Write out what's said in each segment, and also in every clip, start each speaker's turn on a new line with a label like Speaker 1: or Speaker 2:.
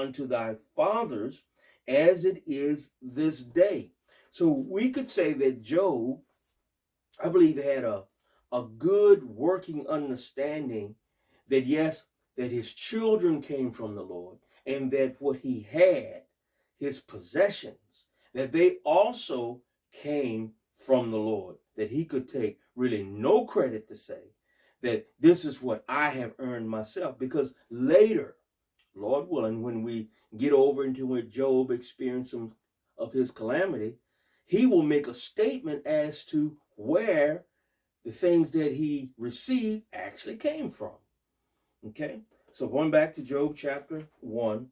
Speaker 1: unto thy fathers, as it is this day. So we could say that Job, I believe, had a good working understanding that, yes, that his children came from the Lord, and that what he had, his possessions, that they also came from the Lord, that he could take really no credit to say that this is what I have earned myself, because later, Lord willing, when we get over into where Job experienced some of his calamity, he will make a statement as to where the things that he received actually came from. Okay, so going back to Job chapter 1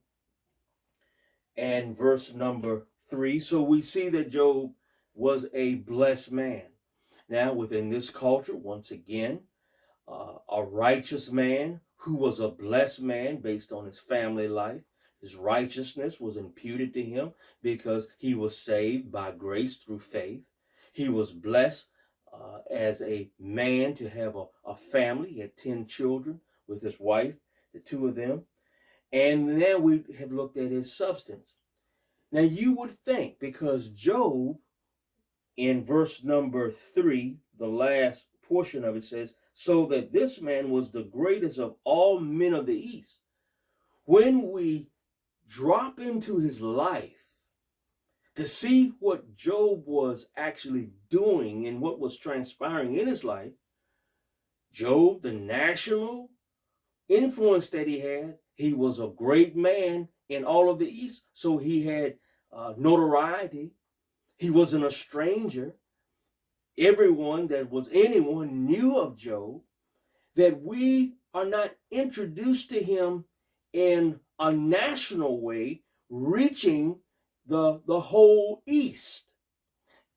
Speaker 1: and verse number 3. So we see that Job was a blessed man. Now, within this culture, once again, a righteous man who was a blessed man based on his family life. His righteousness was imputed to him because he was saved by grace through faith. He was blessed as a man to have a family. He had 10 children with his wife, the two of them. And now we have looked at his substance. Now you would think, because Job, in verse number 3, the last portion of it says, so that this man was the greatest of all men of the East. When we drop into his life to see what Job was actually doing and what was transpiring in his life, Job, the national influence that he was a great man in all of the East. So he had notoriety. He wasn't a stranger. Everyone anyone knew of Job. That we are not introduced to him in a national way, reaching the whole East.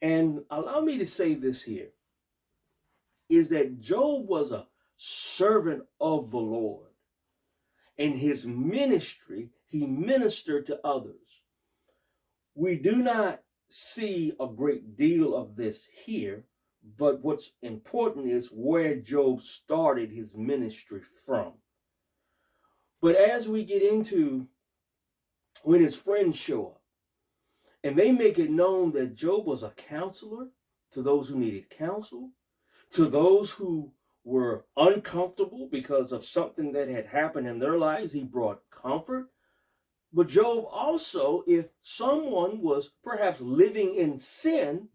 Speaker 1: And allow me to say this here, is that Job was a servant of the Lord. In his ministry, he ministered to others. We do not see a great deal of this here, but what's important is where Job started his ministry from. But as we get into when his friends show up, and they make it known that Job was a counselor to those who needed counsel, to those who were uncomfortable because of something that had happened in their lives, he brought comfort. But Job also, if someone was perhaps living in sin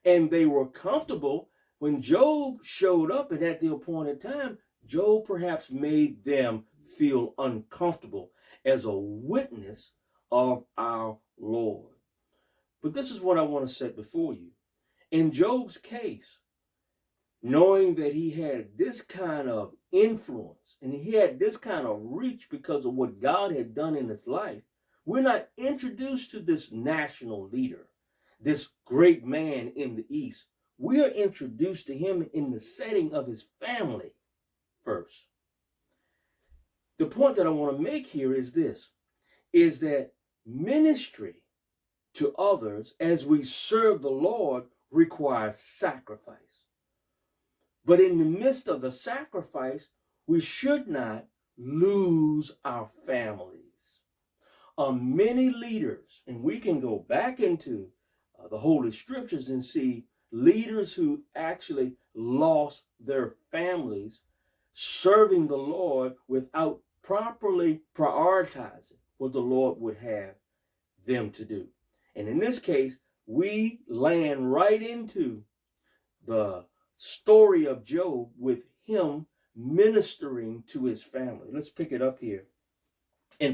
Speaker 1: and they were comfortable, when Job showed up and at the appointed time, Job perhaps made them feel uncomfortable as a witness of our Lord. But this is what I want to set before you. In Job's case, knowing that he had this kind of influence and he had this kind of reach because of what God had done in his life, we're not introduced to this national leader, this great man in the East. We are introduced to him in the setting of his family first. The point that I want to make here is this, is that ministry to others as we serve the Lord requires sacrifice. But in the midst of the sacrifice, we should not lose our families. Many leaders, and we can go back into the Holy Scriptures and see leaders who actually lost their families serving the Lord without properly prioritizing what the Lord would have them to do. And in this case, we land right into the story of Job with him ministering to his family. Let's pick it up here